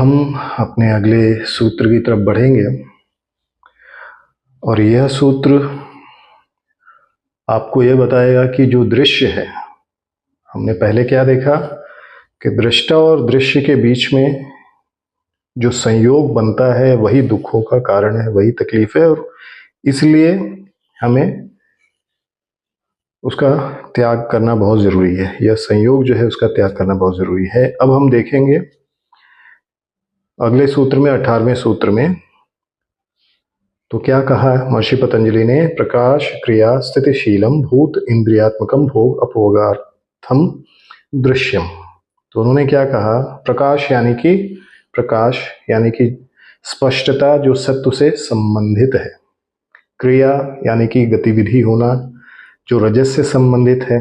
हम अपने अगले सूत्र की तरफ बढ़ेंगे और यह सूत्र आपको यह बताएगा कि जो दृश्य है, हमने पहले क्या देखा कि दृष्टा और दृश्य के बीच में जो संयोग बनता है वही दुखों का कारण है, वही तकलीफ है, और इसलिए हमें उसका त्याग करना बहुत ज़रूरी है। यह संयोग जो है उसका त्याग करना बहुत ज़रूरी है। अब हम देखेंगे अगले सूत्र में, 18वें सूत्र में, तो क्या कहा है महर्षि पतंजलि ने? प्रकाश क्रिया स्थितिशीलम भूत इंद्रियात्मकम भोग अपभोगार्थम दृश्यम। तो उन्होंने क्या कहा? प्रकाश यानी कि स्पष्टता जो सत्व से संबंधित है, क्रिया यानी कि गतिविधि होना जो रजस से संबंधित है,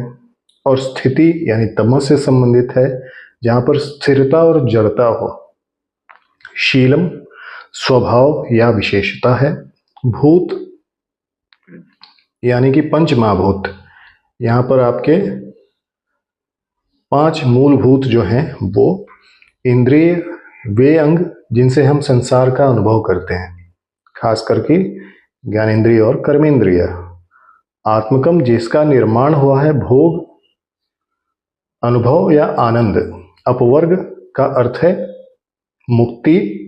और स्थिति यानी तमस से संबंधित है जहां पर स्थिरता और जड़ता हो, शीलम स्वभाव या विशेषता है, भूत यानी कि पंच महाभूत, यहां पर आपके 5 मूलभूत जो हैं वो इंद्रिय, वे अंग जिनसे हम संसार का अनुभव करते हैं, खास करके ज्ञानेंद्रिय और कर्मेंद्रिय, आत्मकम जिसका निर्माण हुआ है भोग, अनुभव या आनंद, अपवर्ग का अर्थ है मुक्ति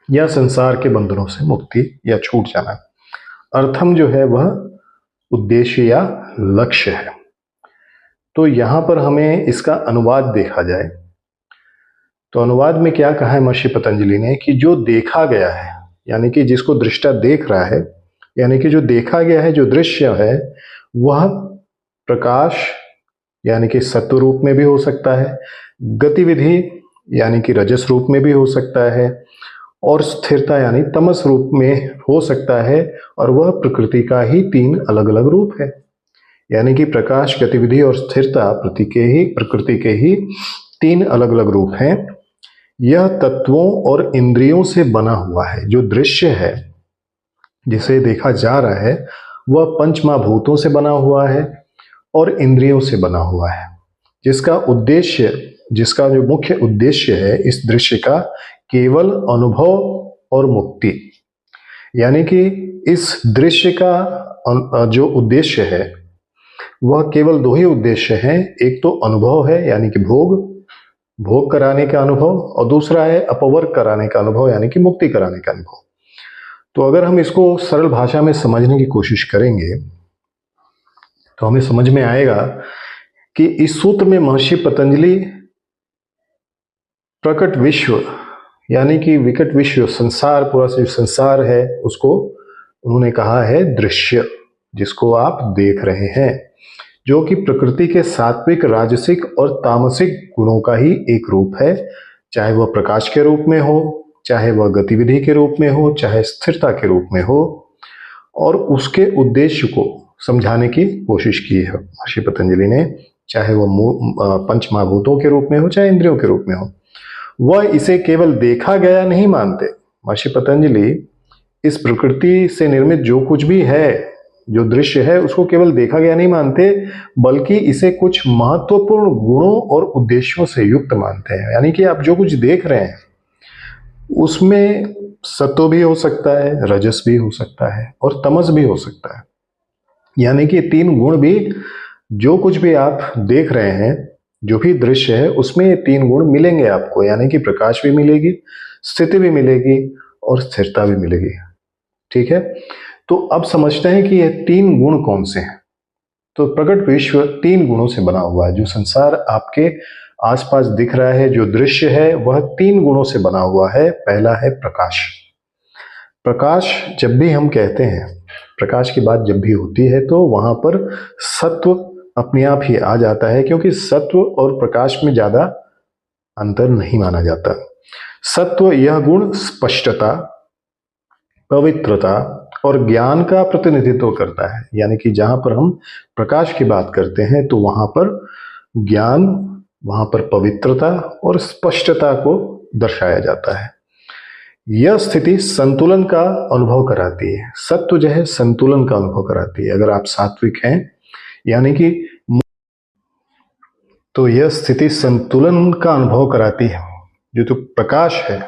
या संसार के बंधनों से मुक्ति या छूट जाना, अर्थम जो है वह उद्देश्य या लक्ष्य है। तो यहां पर हमें इसका अनुवाद देखा जाए तो अनुवाद में क्या कहा है महर्षि पतंजलि ने कि जो देखा गया है, यानी कि जिसको दृष्टा देख रहा है, यानी कि जो देखा गया है, जो दृश्य है, वह प्रकाश यानी कि सत्व रूप में भी हो सकता है, गतिविधि यानी कि रजस रूप में भी हो सकता है, और स्थिरता यानी तमस रूप में हो सकता है, और वह प्रकृति का ही 3 अलग अलग रूप है। यानी कि प्रकाश, गतिविधि और स्थिरता प्रकृति के ही 3 अलग अलग रूप हैं। यह तत्वों और इंद्रियों से बना हुआ है। जो दृश्य है, जिसे देखा जा रहा है, वह पंचमहाभूतों से बना हुआ है और इंद्रियों से बना हुआ है, जिसका जो मुख्य उद्देश्य है इस दृश्य का केवल अनुभव और मुक्ति। यानी कि इस दृश्य का जो उद्देश्य है वह केवल 2 ही उद्देश्य हैं। एक तो अनुभव है यानी कि भोग कराने का अनुभव, और दूसरा है अपवर्ग कराने का अनुभव यानी कि मुक्ति कराने का अनुभव। तो अगर हम इसको सरल भाषा में समझने की कोशिश करेंगे तो हमें समझ में आएगा कि इस सूत्र में महर्षि पतंजलि प्रकट विश्व यानी कि विकट विश्व, संसार, पूरा जो संसार है उसको उन्होंने कहा है दृश्य, जिसको आप देख रहे हैं, जो कि प्रकृति के सात्विक, राजसिक और तामसिक गुणों का ही एक रूप है। चाहे वह प्रकाश के रूप में हो, चाहे वह गतिविधि के रूप में हो, चाहे स्थिरता के रूप में हो, और उसके उद्देश्य को समझाने की कोशिश की है महर्षि पतंजलि ने, चाहे वह पंचमहाभूतों के रूप में हो, चाहे इंद्रियों के रूप में हो। वह इसे केवल देखा गया नहीं मानते। महर्षि पतंजलि इस प्रकृति से निर्मित जो कुछ भी है, जो दृश्य है, उसको केवल देखा गया नहीं मानते, बल्कि इसे कुछ महत्वपूर्ण गुणों और उद्देश्यों से युक्त मानते हैं। यानी कि आप जो कुछ देख रहे हैं उसमें सत्व भी हो सकता है, रजस भी हो सकता है, और तमस भी हो सकता है। यानी कि 3 गुण भी, जो कुछ भी आप देख रहे हैं, जो भी दृश्य है, उसमें ये 3 गुण मिलेंगे आपको। यानी कि प्रकाश भी मिलेगी, स्थिति भी मिलेगी, और स्थिरता भी मिलेगी। ठीक है, तो अब समझते हैं कि ये 3 गुण कौन से हैं। तो प्रकट विश्व 3 गुणों से बना हुआ है। जो संसार आपके आसपास दिख रहा है, जो दृश्य है, वह 3 गुणों से बना हुआ है। पहला है प्रकाश। प्रकाश जब भी हम कहते हैं, प्रकाश की बात जब भी होती है, तो वहां पर सत्व अपने आप ही आ जाता है, क्योंकि सत्व और प्रकाश में ज्यादा अंतर नहीं माना जाता। सत्व यह गुण स्पष्टता, पवित्रता और ज्ञान का प्रतिनिधित्व करता है। यानी कि जहां पर हम प्रकाश की बात करते हैं तो वहां पर ज्ञान, वहां पर पवित्रता और स्पष्टता को दर्शाया जाता है। यह स्थिति संतुलन का अनुभव कराती है। सत्व जो है संतुलन का अनुभव कराती है। अगर आप सात्विक हैं यानी कि, तो यह स्थिति संतुलन का अनुभव कराती है। जो तो प्रकाश है,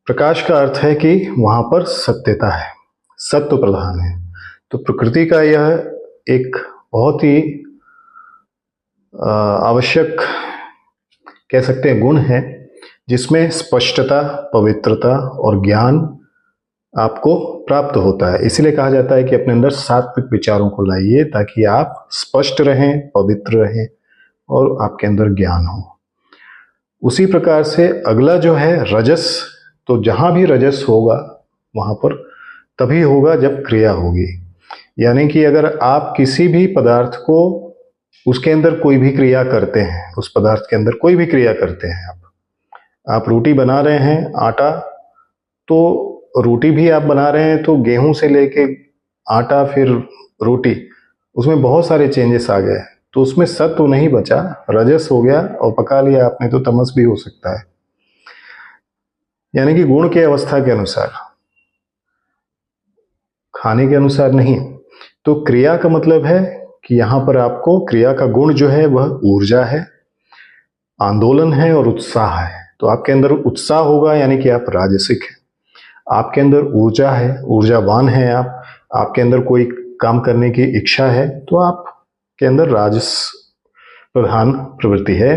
प्रकाश का अर्थ है कि वहां पर सत्यता है, सत्व प्रधान है। तो प्रकृति का यह एक बहुत ही आवश्यक कह सकते हैं गुण है, जिसमें स्पष्टता, पवित्रता और ज्ञान आपको प्राप्त होता है। इसीलिए कहा जाता है कि अपने अंदर सात्विक विचारों को लाइए, ताकि आप स्पष्ट रहें, पवित्र रहें और आपके अंदर ज्ञान हो। उसी प्रकार से अगला जो है रजस, तो जहां भी रजस होगा वहां पर तभी होगा जब क्रिया होगी। यानी कि अगर आप किसी भी पदार्थ को, उसके अंदर कोई भी क्रिया करते हैं, उस पदार्थ के अंदर कोई भी क्रिया करते हैं, आप रोटी बना रहे हैं, आटा, तो रोटी भी आप बना रहे हैं, तो गेहूं से लेके आटा फिर रोटी, उसमें बहुत सारे चेंजेस आ गए, तो उसमें सत्व तो नहीं बचा, रजस हो गया और पका लिया आपने, तो तमस भी हो सकता है। यानी कि गुण के अवस्था के अनुसार, खाने के अनुसार नहीं। तो क्रिया का मतलब है कि यहां पर आपको क्रिया का गुण जो है वह ऊर्जा है, आंदोलन है और उत्साह है। तो आपके अंदर उत्साह होगा यानी कि आप राजसिक हैं, आपके अंदर ऊर्जा है, ऊर्जावान है आप, आपके अंदर कोई काम करने की इच्छा है, तो आपके अंदर राजस प्रधान प्रवृत्ति है।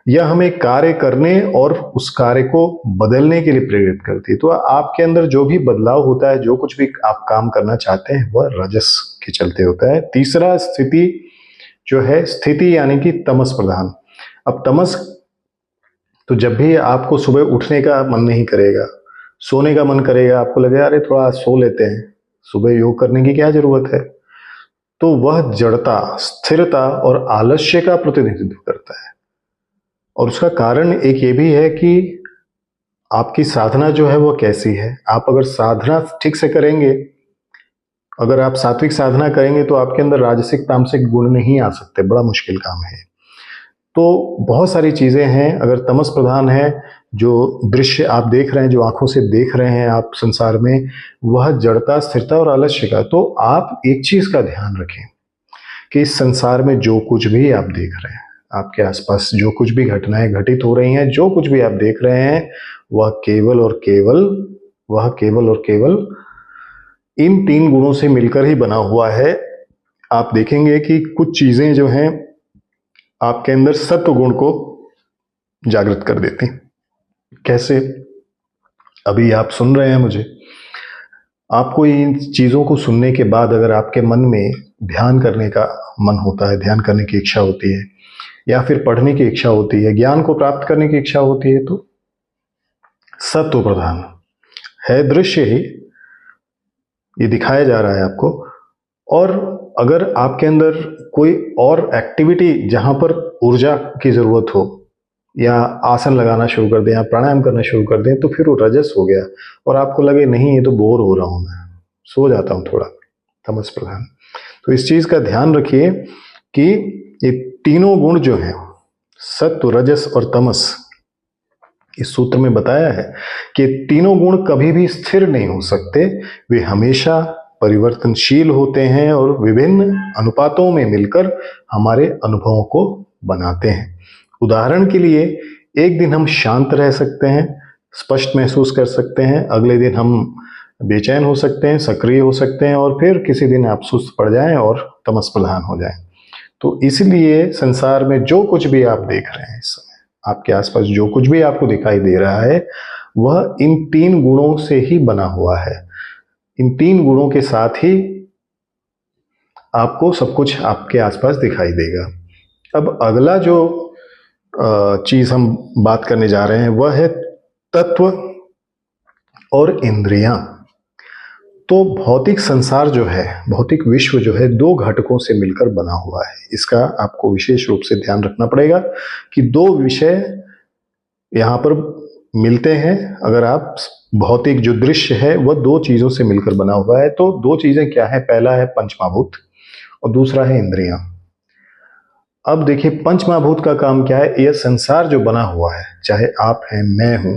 यह हमें कार्य करने और उस कार्य को बदलने के लिए प्रेरित करती है। तो आपके अंदर जो भी बदलाव होता है, जो कुछ भी आप काम करना चाहते हैं, वह रजस के चलते होता है। तीसरा स्थिति जो है, स्थिति यानी कि तमस प्रधान। अब तमस, तो जब भी आपको सुबह उठने का मन नहीं करेगा, सोने का मन करेगा, आपको लगेगा अरे थोड़ा सो लेते हैं, सुबह योग करने की क्या जरूरत है, तो वह जड़ता, स्थिरता और आलस्य का प्रतिनिधित्व करता है। और उसका कारण एक ये भी है कि आपकी साधना जो है वो कैसी है। आप अगर साधना ठीक से करेंगे, अगर आप सात्विक साधना करेंगे, तो आपके अंदर राजसिक तामसिक गुण नहीं आ सकते, बड़ा मुश्किल काम है। तो बहुत सारी चीजें हैं। अगर तमस प्रधान है, जो दृश्य आप देख रहे हैं, जो आंखों से देख रहे हैं आप संसार में, वह जड़ता, स्थिरता और आलस्य का। तो आप एक चीज का ध्यान रखें कि इस संसार में जो कुछ भी आप देख रहे हैं, आपके आसपास जो कुछ भी घटनाएं घटित हो रही हैं, जो कुछ भी आप देख रहे हैं, वह केवल और केवल इन 3 गुणों से मिलकर ही बना हुआ है। आप देखेंगे कि कुछ चीजें जो हैं आपके अंदर सत्व गुण को जागृत कर देती। कैसे? अभी आप सुन रहे हैं मुझे, आपको इन चीजों को सुनने के बाद अगर आपके मन में ध्यान करने का मन होता है, ध्यान करने की इच्छा होती है, या फिर पढ़ने की इच्छा होती है, ज्ञान को प्राप्त करने की इच्छा होती है, तो सत्व प्रधान है दृश्य ही, ये दिखाया जा रहा है आपको। और अगर आपके अंदर कोई और एक्टिविटी जहां पर ऊर्जा की जरूरत हो, या आसन लगाना शुरू कर दें या प्राणायाम करना शुरू कर दें, तो फिर वो रजस हो गया और आपको लगे नहीं ये तो बोर हो रहा हूं, मैं सो जाता हूं थोड़ा, तमस प्रधान। तो इस चीज का ध्यान रखिए कि ये तीनों गुण जो हैं, सत्व, रजस और तमस, इस सूत्र में बताया है कि तीनों गुण कभी भी स्थिर नहीं हो सकते, वे हमेशा परिवर्तनशील होते हैं और विभिन्न अनुपातों में मिलकर हमारे अनुभवों को बनाते हैं। उदाहरण के लिए, एक दिन हम शांत रह सकते हैं, स्पष्ट महसूस कर सकते हैं, अगले दिन हम बेचैन हो सकते हैं, सक्रिय हो सकते हैं, और फिर किसी दिन आप सुस्त पड़ जाएं और तमस प्रधान हो जाएं। तो इसलिए संसार में जो कुछ भी आप देख रहे हैं इस समय, आपके आसपास जो कुछ भी आपको दिखाई दे रहा है, वह इन 3 गुणों से ही बना हुआ है। इन 3 गुणों के साथ ही आपको सब कुछ आपके आसपास दिखाई देगा। अब अगला जो चीज हम बात करने जा रहे हैं वह है तत्व और इंद्रियां। तो भौतिक संसार जो है, भौतिक विश्व जो है, 2 घटकों से मिलकर बना हुआ है। इसका आपको विशेष रूप से ध्यान रखना पड़ेगा कि 2 विषय यहां पर मिलते हैं। अगर आप भौतिक जो दृश्य है वह 2 चीजों से मिलकर बना हुआ है, तो 2 चीजें क्या है? पहला है पंचमहाभूत और दूसरा है इंद्रियां। अब देखिए, पंचमहाभूत का काम क्या है? यह संसार जो बना हुआ है, चाहे आप हैं, मैं हूं,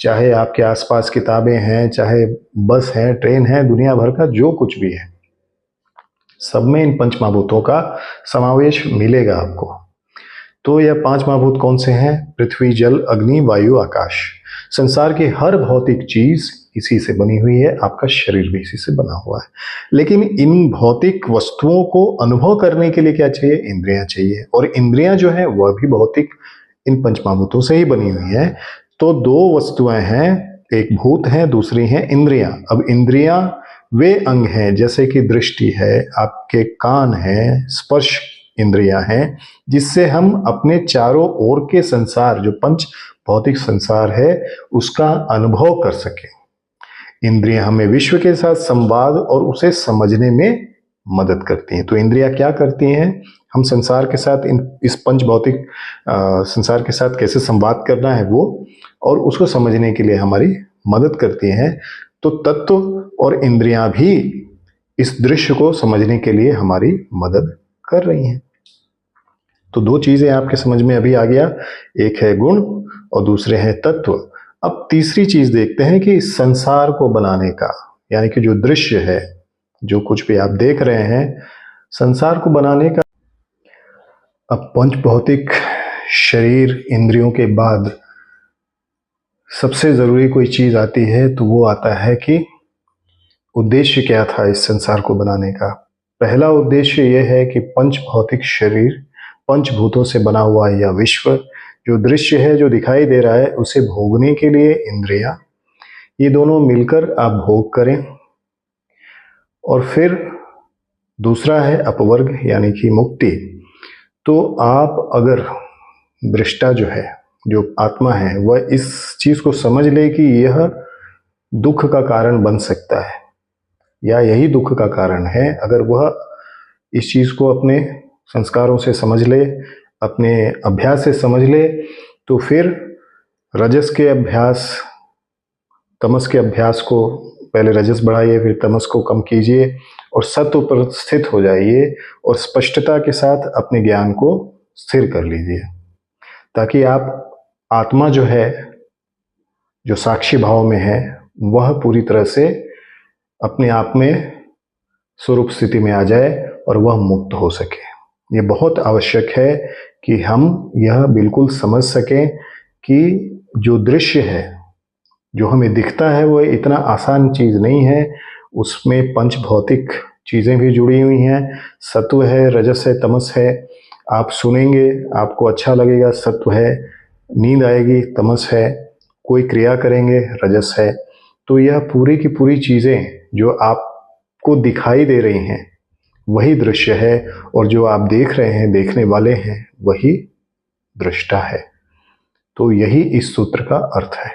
चाहे आपके आसपास किताबें हैं, चाहे बस है, ट्रेन है, दुनिया भर का जो कुछ भी है, सब में इन पंचमहाभूतों का समावेश मिलेगा आपको। तो यह 5 महाभूत कौन से हैं? पृथ्वी, जल, अग्नि, वायु, आकाश। संसार की हर भौतिक चीज इसी से बनी हुई है, आपका शरीर भी इसी से बना हुआ है। लेकिन इन भौतिक वस्तुओं को अनुभव करने के लिए क्या चाहिए? इंद्रियां चाहिए, और इंद्रियां जो है वह भी भौतिक इन पंचमहाभूतों से ही बनी हुई है। तो 2 वस्तुएं हैं, एक भूत है, दूसरी है इंद्रियां। अब इंद्रियां वे अंग हैं जैसे कि दृष्टि है, आपके कान है, स्पर्श इंद्रियां हैं, जिससे हम अपने चारों ओर के संसार, जो पंच भौतिक संसार है, उसका अनुभव कर सकें। इंद्रियां हमें विश्व के साथ संवाद और उसे समझने में मदद करती हैं। तो इंद्रियां क्या करती हैं? हम संसार के साथ, इस पंच भौतिक संसार के साथ कैसे संवाद करना है वो, और उसको समझने के लिए हमारी मदद करती हैं। तो तत्व और इंद्रियां भी इस दृश्य को समझने के लिए हमारी मदद कर रही हैं। तो 2 चीजें आपके समझ में अभी आ गया, एक है गुण और दूसरे है तत्व। अब तीसरी चीज देखते हैं कि इस संसार को बनाने का, यानी कि जो दृश्य है, जो कुछ भी आप देख रहे हैं, संसार को बनाने का। अब पंच भौतिक शरीर इंद्रियों के बाद सबसे जरूरी कोई चीज आती है, तो वो आता है कि उद्देश्य क्या था इस संसार को बनाने का। पहला उद्देश्य यह है कि पंच भौतिक शरीर, पंचभूतों से बना हुआ यह विश्व, जो दृश्य है, जो दिखाई दे रहा है, उसे भोगने के लिए इंद्रियां, ये दोनों मिलकर आप भोग करें। और फिर दूसरा है अपवर्ग, यानी कि मुक्ति। तो आप अगर दृष्टा जो है, जो आत्मा है, वह इस चीज को समझ ले कि यह दुख का कारण बन सकता है या यही दुख का कारण है, अगर वह इस चीज को अपने संस्कारों से समझ ले, अपने अभ्यास से समझ ले, तो फिर रजस के अभ्यास, तमस के अभ्यास को, पहले रजस बढ़ाइए, फिर तमस को कम कीजिए और सत्व पर स्थित हो जाइए और स्पष्टता के साथ अपने ज्ञान को स्थिर कर लीजिए, ताकि आप आत्मा जो है, जो साक्षी भाव में है, वह पूरी तरह से अपने आप में स्वरूप स्थिति में आ जाए और वह मुक्त हो सके। ये बहुत आवश्यक है कि हम यह बिल्कुल समझ सकें कि जो दृश्य है, जो हमें दिखता है, वह इतना आसान चीज नहीं है। उसमें पंच भौतिक चीजें भी जुड़ी हुई हैं। सत्व है, रजस है, तमस है। आप सुनेंगे, आपको अच्छा लगेगा, सत्व है। नींद आएगी, तमस है। कोई क्रिया करेंगे, रजस है। तो यह पूरी की पूरी चीजें जो आपको दिखाई दे रही हैं, वही दृश्य है, और जो आप देख रहे हैं, देखने वाले हैं, वही दृष्टा है। तो यही इस सूत्र का अर्थ है।